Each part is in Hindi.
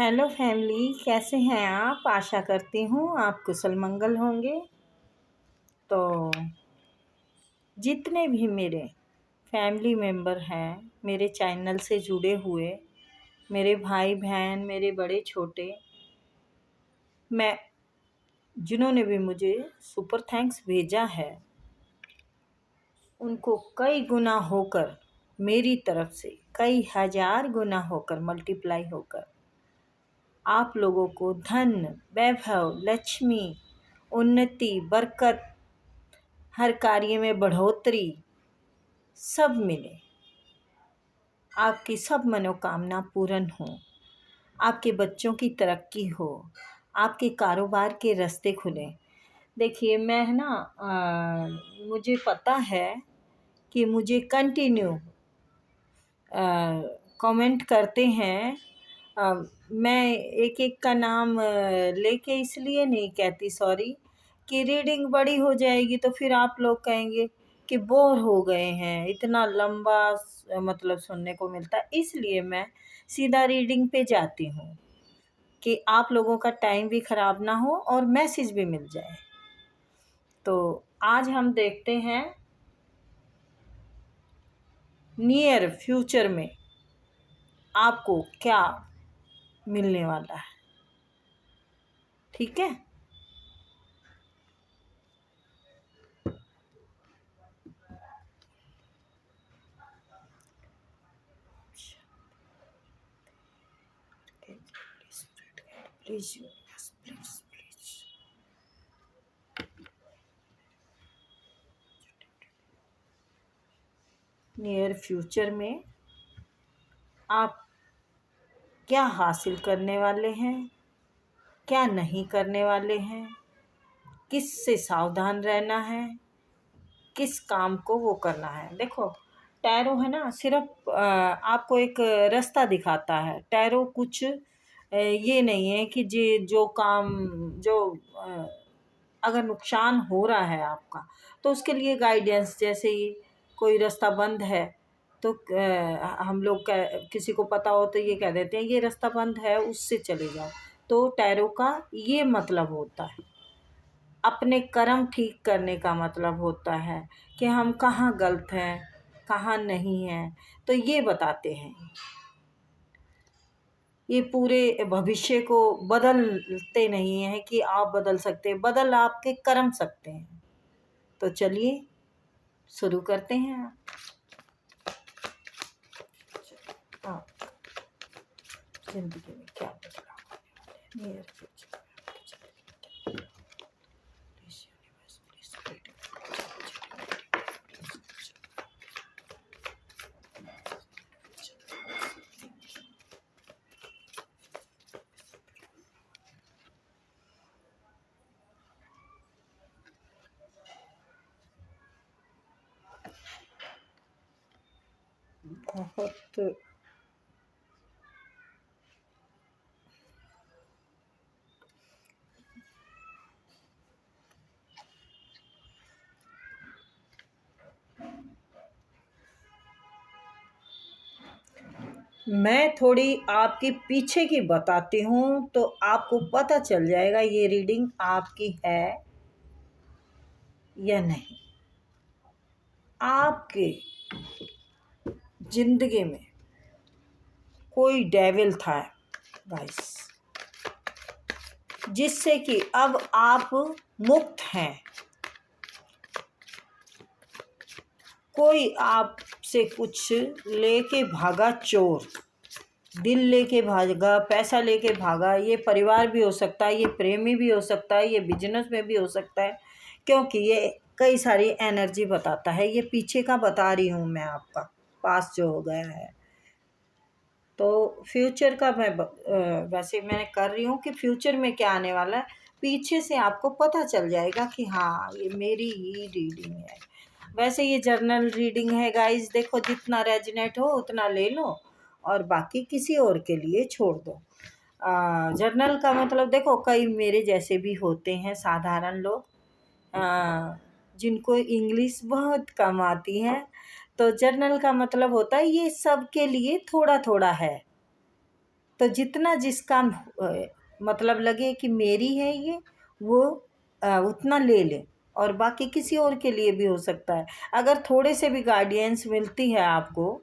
हेलो फैमिली, कैसे हैं आप। आशा करती हूँ आप कुशल मंगल होंगे। तो जितने भी मेरे फैमिली मेम्बर हैं, मेरे चैनल से जुड़े हुए, मेरे भाई बहन, मेरे बड़े छोटे, मैं जिन्होंने भी मुझे सुपर थैंक्स भेजा है, उनको कई गुना होकर, मेरी तरफ से कई हजार गुना होकर, मल्टीप्लाई होकर आप लोगों को धन, वैभव, लक्ष्मी, उन्नति, बरकत, हर कार्य में बढ़ोतरी सब मिले। आपकी सब मनोकामना पूर्ण हो, आपके बच्चों की तरक्की हो, आपके कारोबार के रास्ते खुले। देखिए मैं है ना, मुझे पता है कि मुझे कंटिन्यू कमेंट करते हैं। मैं एक एक का नाम लेके इसलिए नहीं कहती, सॉरी, कि रीडिंग बड़ी हो जाएगी तो फिर आप लोग कहेंगे कि बोर हो गए हैं, इतना लंबा मतलब सुनने को मिलता है। इसलिए मैं सीधा रीडिंग पे जाती हूँ कि आप लोगों का टाइम भी ख़राब ना हो और मैसेज भी मिल जाए। तो आज हम देखते हैं नियर फ्यूचर में आपको क्या मिलने वाला है। ठीक है, please please please. Near future में आप क्या हासिल करने वाले हैं, क्या नहीं करने वाले हैं, किस से सावधान रहना है, किस काम को वो करना है। देखो टैरो है ना, सिर्फ आपको एक रास्ता दिखाता है। टैरो कुछ ये नहीं है कि जो काम जो अगर नुकसान हो रहा है आपका तो उसके लिए गाइडेंस, जैसे ही कोई रास्ता बंद है तो हम लोग किसी को पता हो तो ये कह देते हैं ये रास्ता बंद है, उससे चले जाओ। तो टैरो का ये मतलब होता है, अपने कर्म ठीक करने का मतलब होता है कि हम कहाँ गलत हैं, कहाँ नहीं हैं। तो ये बताते हैं, ये पूरे भविष्य को बदलते नहीं हैं कि आप बदल सकते, बदल आपके कर्म सकते हैं। तो चलिए शुरू करते हैं। आप जिंदगी में क्या बदलाव आने वाले हैं, नियर फ्यूचर बहुत मैं थोड़ी आपकी पीछे की बताती हूँ तो आपको पता चल जाएगा ये रीडिंग आपकी है या नहीं। आपके जिंदगी में कोई डेविल था गाइस, जिससे कि अब आप मुक्त हैं। कोई आपसे कुछ लेके भागा, चोर, दिल लेके भागा, पैसा लेके भागा। ये परिवार भी हो सकता है, ये प्रेमी भी हो सकता है, ये बिजनेस में भी हो सकता है, क्योंकि ये कई सारी एनर्जी बताता है। ये पीछे का बता रही हूँ मैं, आपका पास जो हो गया है। तो फ्यूचर का मैं वैसे मैं कर रही हूँ कि फ्यूचर में क्या आने वाला है, पीछे से आपको पता चल जाएगा कि हाँ ये मेरी ही रीडिंग है। वैसे ये जर्नल रीडिंग है गाइस, देखो जितना रेजनेट हो उतना ले लो और बाकी किसी और के लिए छोड़ दो। जर्नल का मतलब देखो, कई मेरे जैसे भी होते हैं साधारण लोग, जिनको इंग्लिश बहुत कम आती है। तो जर्नल का मतलब होता है ये सब के लिए थोड़ा थोड़ा है, तो जितना जिसका मतलब लगे कि मेरी है ये, वो उतना ले ले, और बाकी किसी और के लिए भी हो सकता है। अगर थोड़े से भी गाइडेंस मिलती है आपको,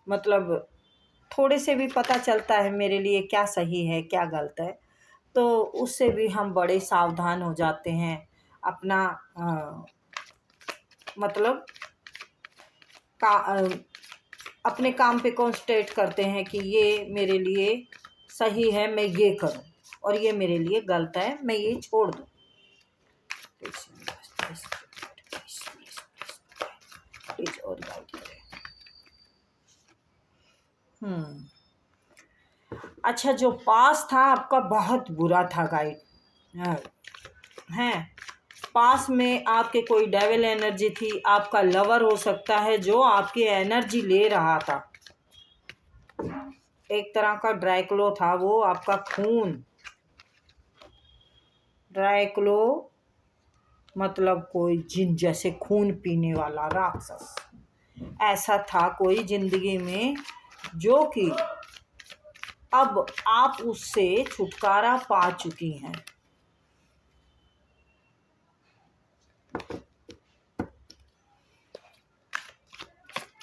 मतलब थोड़े से भी पता चलता है मेरे लिए क्या सही है क्या गलत है, तो उससे भी हम बड़े सावधान हो जाते हैं। अपना मतलब अपने काम पे कॉन्सेंट्रेट करते हैं कि ये मेरे लिए सही है, मैं ये करूं, और ये मेरे लिए गलत है, मैं ये छोड़ दूं। प्लीज और गाइड करें। अच्छा, जो पास था आपका बहुत बुरा था गाइड हैं। पास में आपके कोई डेविल एनर्जी थी, आपका लवर हो सकता है जो आपकी एनर्जी ले रहा था। एक तरह का ड्रैकुला था वो, आपका खून। ड्रैकुला मतलब कोई जिन जैसे खून पीने वाला राक्षस, ऐसा था कोई जिंदगी में, जो कि अब आप उससे छुटकारा पा चुकी हैं।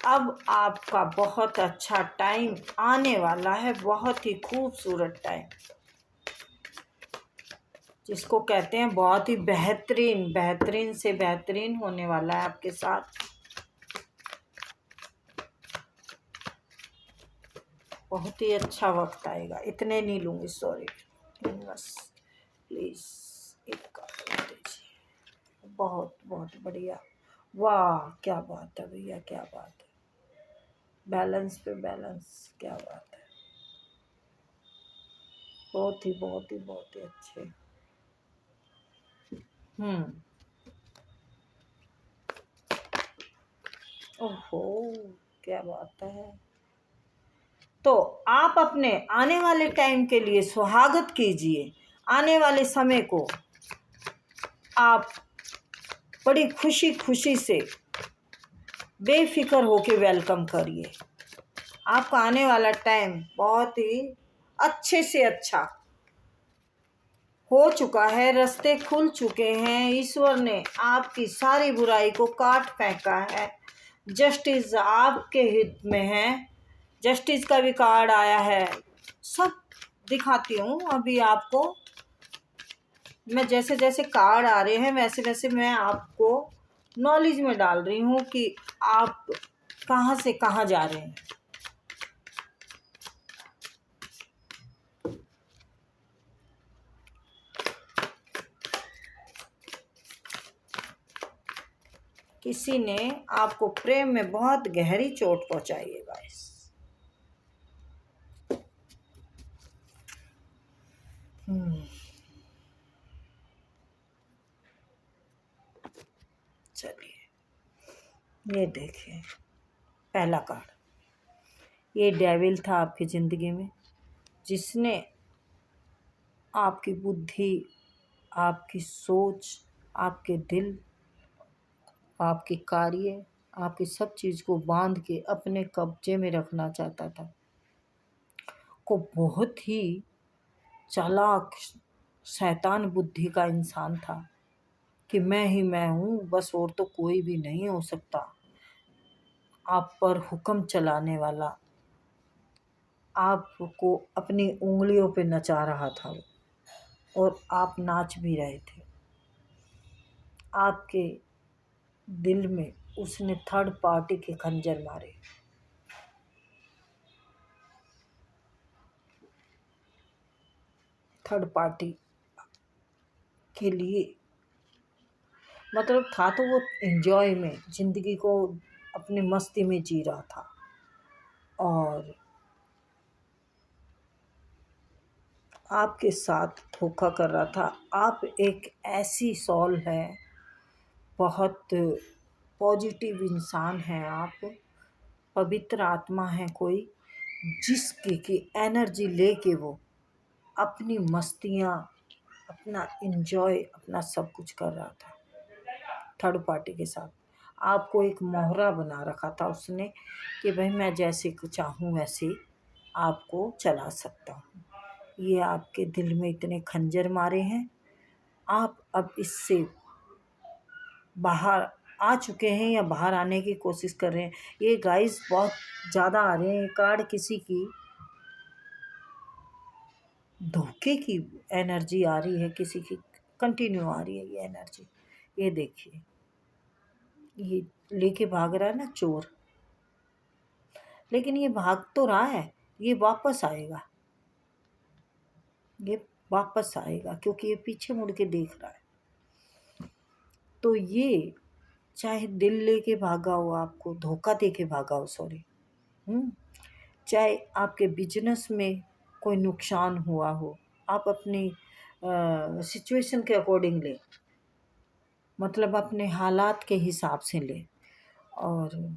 अब आपका बहुत अच्छा टाइम आने वाला है, बहुत ही खूबसूरत टाइम, जिसको कहते हैं बहुत ही बेहतरीन, बेहतरीन से बेहतरीन होने वाला है आपके साथ। बहुत ही अच्छा वक्त आएगा। इतने नहीं लूँगी, सॉरी, बस प्लीज़ एक कार्ड दीजिए। बहुत बहुत बढ़िया, वाह क्या बात है भैया, क्या बात है, बैलेंस पे बैलेंस, क्या बात है, बहुत ही बहुत ही बहुत ही अच्छे। ओहो, क्या बात है। तो आप अपने आने वाले टाइम के लिए स्वागत कीजिए। आने वाले समय को आप बड़ी खुशी खुशी से बेफिक्र होके वेलकम करिए। आपका आने वाला टाइम बहुत ही अच्छे से अच्छा हो चुका है, रास्ते खुल चुके हैं, ईश्वर ने आपकी सारी बुराई को काट फेंका है। जस्टिस आपके हित में है, जस्टिस का भी कार्ड आया है। सब दिखाती हूँ अभी आपको, मैं जैसे जैसे कार्ड आ रहे हैं वैसे वैसे मैं आपको नॉलेज में डाल रही हूँ कि आप कहाँ से कहाँ जा रहे हैं। किसी ने आपको प्रेम में बहुत गहरी चोट पहुंचाई है गाइस। चलिए, ये देखिए पहला कार्ड, ये डेविल था आपकी ज़िंदगी में, जिसने आपकी बुद्धि, आपकी सोच, आपके दिल, आपके कार्य, आपकी सब चीज़ को बांध के अपने कब्जे में रखना चाहता था। को बहुत ही चालाक शैतान बुद्धि का इंसान था कि मैं ही मैं हूँ, बस और तो कोई भी नहीं हो सकता। आप पर हुक्म चलाने वाला, आपको अपनी उंगलियों पे नचा रहा था वो, और आप नाच भी रहे थे। आपके दिल में उसने थर्ड पार्टी के खंजर मारे। थर्ड पार्टी के लिए मतलब था तो वो एंजॉय में ज़िंदगी को अपनी मस्ती में जी रहा था, और आपके साथ धोखा कर रहा था। आप एक ऐसी सोल है, बहुत पॉजिटिव इंसान हैं आप, पवित्र आत्मा है कोई, जिसकी की एनर्जी लेके वो अपनी मस्तियाँ, अपना एंजॉय, अपना सब कुछ कर रहा था थर्ड पार्टी के साथ। आपको एक मोहरा बना रखा था उसने कि भाई मैं जैसे चाहूँ वैसे आपको चला सकता हूँ। ये आपके दिल में इतने खंजर मारे हैं, आप अब इससे बाहर आ चुके हैं या बाहर आने की कोशिश कर रहे हैं। ये गाइस बहुत ज़्यादा आ रहे हैं, ये कार्ड किसी की धोखे की एनर्जी आ रही है, किसी की कंटिन्यू आ रही है ये एनर्जी। ये देखिए, ये लेके भाग रहा है ना चोर, लेकिन ये भाग तो रहा है, ये वापस आएगा, ये वापस आएगा क्योंकि ये पीछे मुड़ के देख रहा है। तो ये चाहे दिल लेके भागा हो, आपको धोखा दे के भागा हो, सॉरी, चाहे आपके बिजनेस में कोई नुकसान हुआ हो, आप अपनी सिचुएशन के अकॉर्डिंग ले, मतलब अपने हालात के हिसाब से ले। और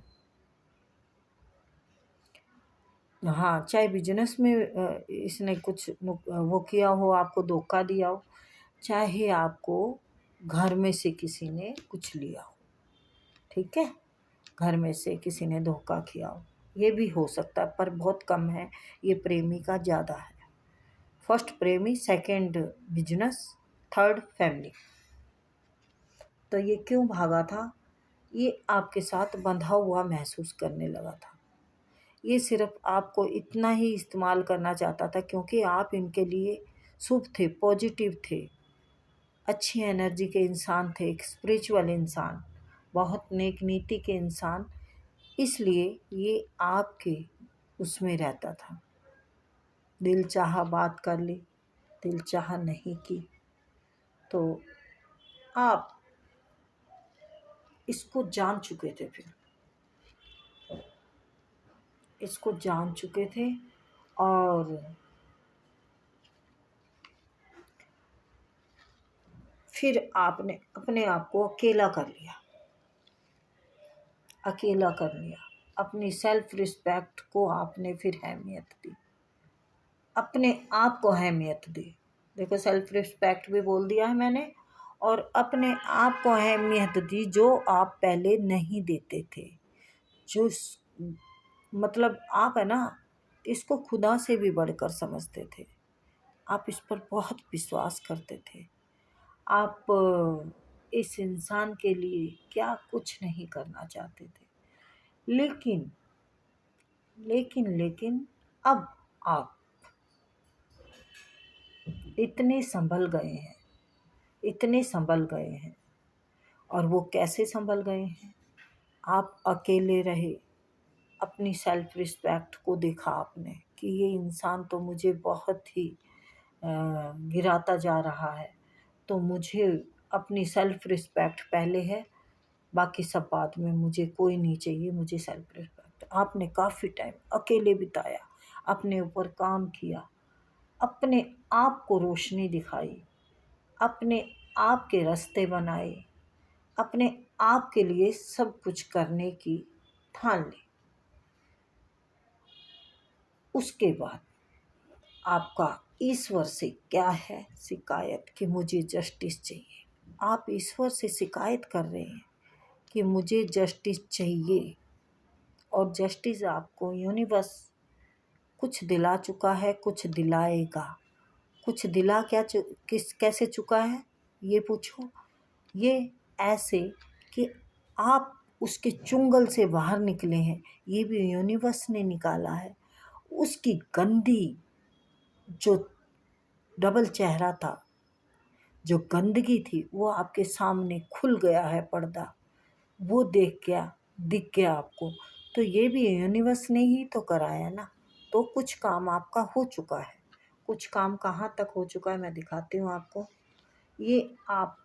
हाँ, चाहे बिजनेस में इसने कुछ वो किया हो, आपको धोखा दिया हो, चाहे आपको घर में से किसी ने कुछ लिया हो, ठीक है, घर में से किसी ने धोखा किया हो, ये भी हो सकता है, पर बहुत कम है। ये प्रेमी का ज़्यादा है। फर्स्ट प्रेमी, सेकंड बिजनेस, थर्ड फैमिली। तो ये क्यों भागा था? ये आपके साथ बंधा हुआ महसूस करने लगा था। ये सिर्फ आपको इतना ही इस्तेमाल करना चाहता था क्योंकि आप इनके लिए शुभ थे, पॉजिटिव थे, अच्छी एनर्जी के इंसान थे, एक स्पिरिचुअल इंसान, बहुत नेक नीति के इंसान, इसलिए ये आपके उसमें रहता था। दिल चाहा बात कर ली, दिल चाहा नहीं की। तो आप इसको जान चुके थे, फिर इसको जान चुके थे और फिर आपने अपने आप को अकेला कर लिया, अकेला कर लिया। अपनी सेल्फ रिस्पेक्ट को आपने फिर अहमियत दी, अपने आप को अहमियत दी। देखो, सेल्फ रिस्पेक्ट भी बोल दिया है मैंने, और अपने आप को अहमियत दी जो आप पहले नहीं देते थे। जो मतलब आप है ना, इसको खुदा से भी बढ़कर समझते थे। आप इस पर बहुत विश्वास करते थे। आप इस इंसान के लिए क्या कुछ नहीं करना चाहते थे। लेकिन लेकिन लेकिन अब आप इतने संभल गए हैं, इतने संभल गए हैं। और वो कैसे संभल गए हैं? आप अकेले रहे, अपनी सेल्फ रिस्पेक्ट को देखा आपने कि ये इंसान तो मुझे बहुत ही गिराता जा रहा है, तो मुझे अपनी सेल्फ रिस्पेक्ट पहले है, बाकी सब बाद में, मुझे कोई नहीं चाहिए, मुझे सेल्फ रिस्पेक्ट। आपने काफ़ी टाइम अकेले बिताया, अपने ऊपर काम किया, अपने आप को रोशनी दिखाई, अपने आप के रास्ते बनाए, अपने आप के लिए सब कुछ करने की ठान ली। उसके बाद आपका ईश्वर से क्या है शिकायत कि मुझे जस्टिस चाहिए। आप ईश्वर से शिकायत कर रहे हैं कि मुझे जस्टिस चाहिए, और जस्टिस आपको यूनिवर्स कुछ दिला चुका है, कुछ दिलाएगा। कुछ दिला क्या कैसे चुका है ये पूछो। ये ऐसे कि आप उसके चुंगल से बाहर निकले हैं, ये भी यूनिवर्स ने निकाला है। उसकी गंदी जो डबल चेहरा था, जो गंदगी थी, वो आपके सामने खुल गया है पर्दा, वो दिख गया आपको। तो ये भी यूनिवर्स ने ही तो कराया ना। तो कुछ काम आपका हो चुका है। कुछ काम कहाँ तक हो चुका है मैं दिखाती हूँ आपको। ये आप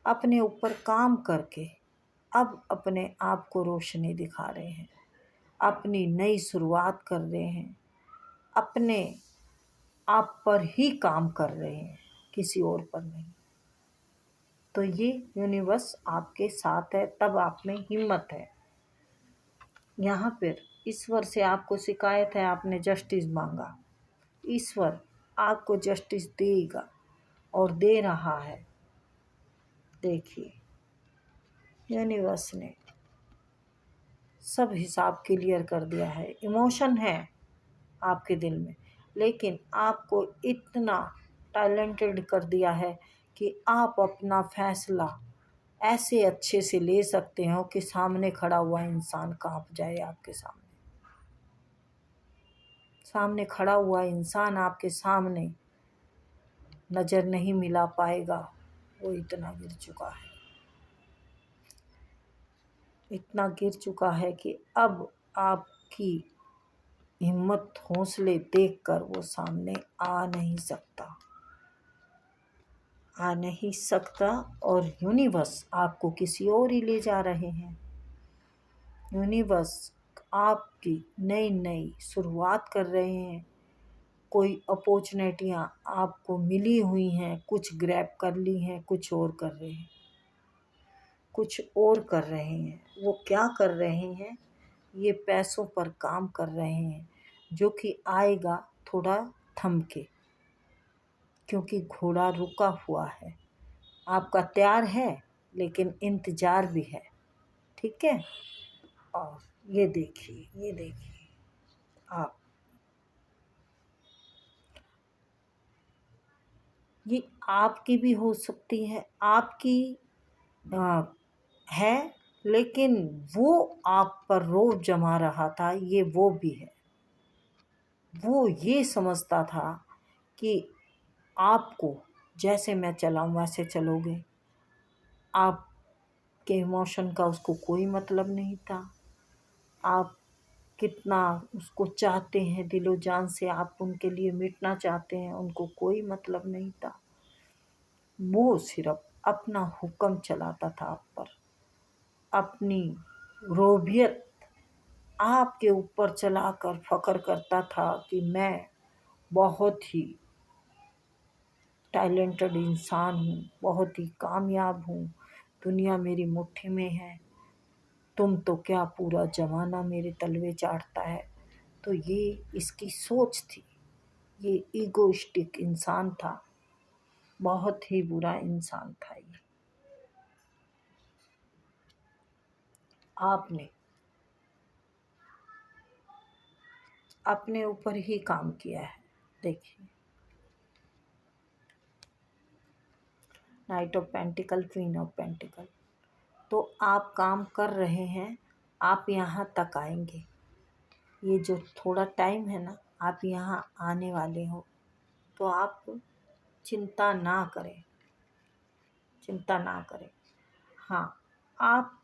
अपने ऊपर काम करके अब अपने आप को रोशनी दिखा रहे हैं, अपनी नई शुरुआत कर रहे हैं, अपने आप पर ही काम कर रहे हैं, किसी और पर नहीं। तो ये यूनिवर्स आपके साथ है, तब आप में हिम्मत है। यहाँ पर ईश्वर से आपको शिकायत है, आपने जस्टिस मांगा, ईश्वर आपको जस्टिस देगा और दे रहा है। देखिए, यूनिवर्स ने सब हिसाब क्लियर कर दिया है। इमोशन है आपके दिल में, लेकिन आपको इतना टैलेंटेड कर दिया है कि आप अपना फैसला ऐसे अच्छे से ले सकते हो कि सामने खड़ा हुआ इंसान कांप जाए। आपके सामने खड़ा हुआ इंसान आपके सामने नज़र नहीं मिला पाएगा, वो इतना गिर चुका है, इतना गिर चुका है कि अब आपकी हिम्मत हौसले देखकर वो सामने आ नहीं सकता। और यूनिवर्स आपको किसी और ही ले जा रहे हैं। यूनिवर्स आपकी नई नई शुरुआत कर रहे हैं। कोई अपॉर्चुनिटियाँ आपको मिली हुई हैं, कुछ ग्रैब कर ली हैं, कुछ और कर रहे हैं, वो क्या कर रहे हैं? ये पैसों पर काम कर रहे हैं, जो कि आएगा थोड़ा थम के, क्योंकि घोड़ा रुका हुआ है। आपका तैयार है लेकिन इंतज़ार भी है। ठीक है। और ये देखिए आप, ये आपकी भी हो सकती है, आपकी है, लेकिन वो आप पर रोब जमा रहा था, ये वो भी है। वो ये समझता था कि आपको जैसे मैं चलाऊं वैसे चलोगे। आपके इमोशन का उसको कोई मतलब नहीं था। आप कितना उसको चाहते हैं, दिलो जान से आप उनके लिए मिटना चाहते हैं, उनको कोई मतलब नहीं था। वो सिर्फ अपना हुक्म चलाता था आप पर, अपनी रोबियत आपके ऊपर चलाकर फ़ख्र करता था कि मैं बहुत ही टैलेंटेड इंसान हूँ, बहुत ही कामयाब हूँ, दुनिया मेरी मुट्ठी में है, तुम तो क्या पूरा ज़माना मेरे तलवे चाटता है। तो ये इसकी सोच थी। ये ईगोइस्टिक इंसान था, बहुत ही बुरा इंसान था ये। आपने अपने ऊपर ही काम किया है। देखिए, night of pentacle, queen of pentacle. तो आप काम कर रहे हैं, आप यहाँ तक आएंगे। ये जो थोड़ा टाइम है ना, आप यहाँ आने वाले हो, तो आप चिंता ना करें, चिंता ना करें। हाँ, आप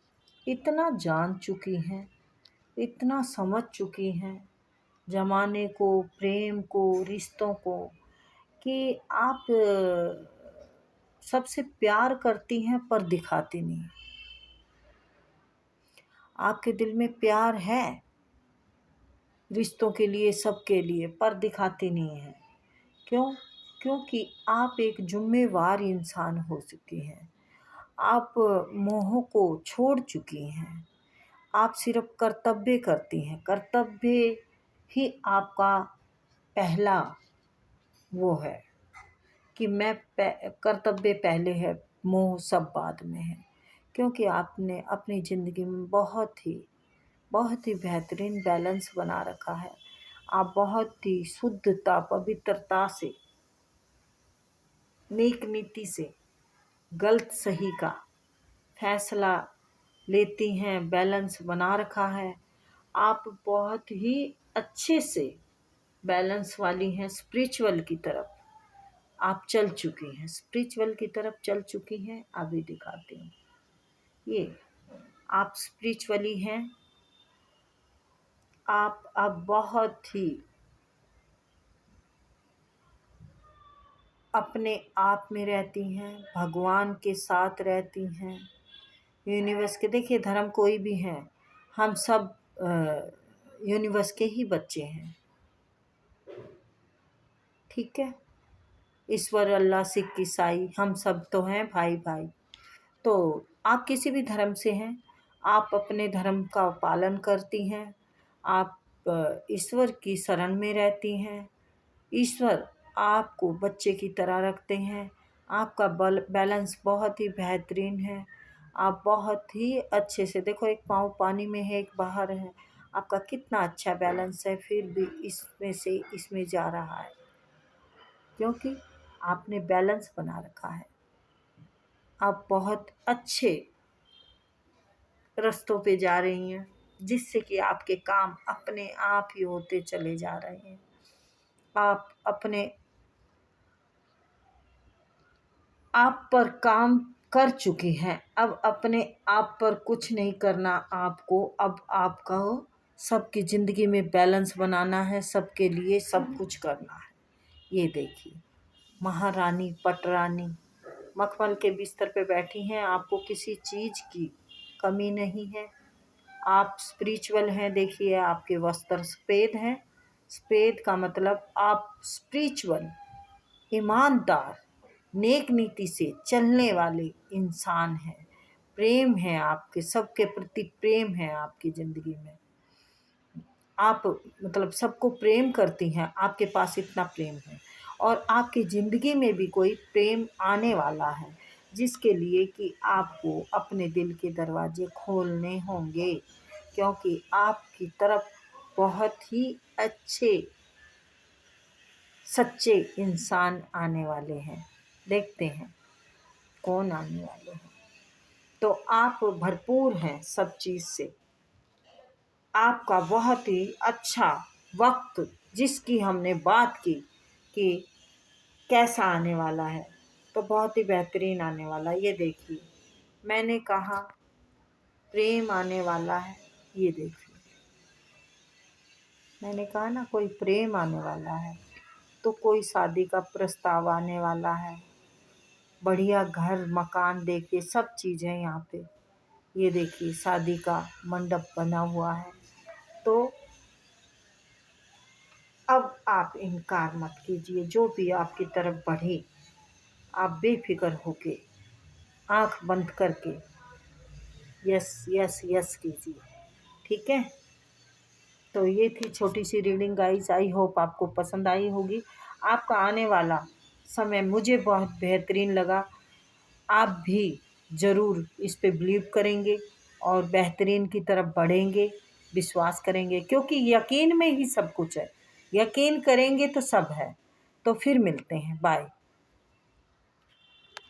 इतना जान चुकी हैं, इतना समझ चुकी हैं ज़माने को, प्रेम को, रिश्तों को, कि आप सबसे प्यार करती हैं पर दिखाती नहीं। आपके दिल में प्यार है रिश्तों के लिए, सबके लिए, पर दिखाती नहीं है। क्यों? क्योंकि आप एक जिम्मेवार इंसान हो चुकी हैं। आप मोह को छोड़ चुकी हैं। आप सिर्फ कर्तव्य करती हैं। कर्तव्य ही आपका पहला वो है कि कर्तव्य पहले है, मोह सब बाद में है। क्योंकि आपने अपनी ज़िंदगी में बहुत ही बेहतरीन बैलेंस बना रखा है। आप बहुत ही शुद्धता, पवित्रता से, नेक नीति से गलत सही का फैसला लेती हैं, बैलेंस बना रखा है। आप बहुत ही अच्छे से बैलेंस वाली हैं। स्पिरिचुअल की तरफ आप चल चुकी हैं, स्पिरिचुअल की तरफ चल चुकी हैं। अभी दिखाती हूँ, ये आप स्पिरिचुअली हैं। आप अब बहुत ही अपने आप में रहती हैं, भगवान के साथ रहती हैं, यूनिवर्स के। देखिए, धर्म कोई भी है, हम सब यूनिवर्स के ही बच्चे हैं। ठीक है। ईश्वर, अल्लाह, सिख, ईसाई, हम सब तो हैं भाई भाई। तो आप किसी भी धर्म से हैं, आप अपने धर्म का पालन करती हैं। आप ईश्वर की शरण में रहती हैं। ईश्वर आपको बच्चे की तरह रखते हैं। आपका बैलेंस बहुत ही बेहतरीन है। आप बहुत ही अच्छे से, देखो, एक पाँव पानी में है, एक बाहर है। आपका कितना अच्छा बैलेंस है, फिर भी इसमें से इसमें जा रहा है, क्योंकि आपने बैलेंस बना रखा है। आप बहुत अच्छे रास्तों पे जा रही हैं, जिससे कि आपके काम अपने आप ही होते चले जा रहे हैं। आप अपने आप पर काम कर चुकी हैं, अब अपने आप पर कुछ नहीं करना आपको। अब आपका सबकी ज़िंदगी में बैलेंस बनाना है, सबके लिए सब कुछ करना है। ये देखिए, महारानी पटरानी मखमल के बिस्तर पे बैठी हैं, आपको किसी चीज़ की कमी नहीं है। आप स्पिरिचुअल हैं, देखिए आपके वस्त्र सफ़ेद हैं। सफ़ेद का मतलब आप स्पिरिचुअल, ईमानदार, नेक नीति से चलने वाले इंसान हैं। प्रेम है आपके, सबके प्रति प्रेम है आपकी ज़िंदगी में। आप मतलब सबको प्रेम करती हैं, आपके पास इतना प्रेम है। और आपकी ज़िंदगी में भी कोई प्रेम आने वाला है, जिसके लिए कि आपको अपने दिल के दरवाजे खोलने होंगे, क्योंकि आपकी तरफ बहुत ही अच्छे सच्चे इंसान आने वाले हैं। देखते हैं कौन आने वाले हैं। तो आप भरपूर हैं सब चीज़ से। आपका बहुत ही अच्छा वक्त, जिसकी हमने बात की कि कैसा आने वाला है, तो बहुत ही बेहतरीन आने वाला है। ये देखिए, मैंने कहा प्रेम आने वाला है। ये देखिए, मैंने कहा ना कोई प्रेम आने वाला है, तो कोई शादी का प्रस्ताव आने वाला है। बढ़िया घर मकान देखिए, सब चीज़ें यहाँ पे। ये देखिए, शादी का मंडप बना हुआ है। तो अब आप इनकार मत कीजिए, जो भी आपकी तरफ बढ़े आप बेफिक्र होके आंख बंद करके यस यस यस कीजिए। ठीक है, तो ये थी छोटी सी रीडिंग गाइस। आई होप आपको पसंद आई होगी। आपका आने वाला समय मुझे बहुत बेहतरीन लगा। आप भी ज़रूर इस पे बिलीव करेंगे और बेहतरीन की तरफ बढ़ेंगे, विश्वास करेंगे, क्योंकि यकीन में ही सब कुछ है। यकीन करेंगे तो सब है। तो फिर मिलते हैं, बाय।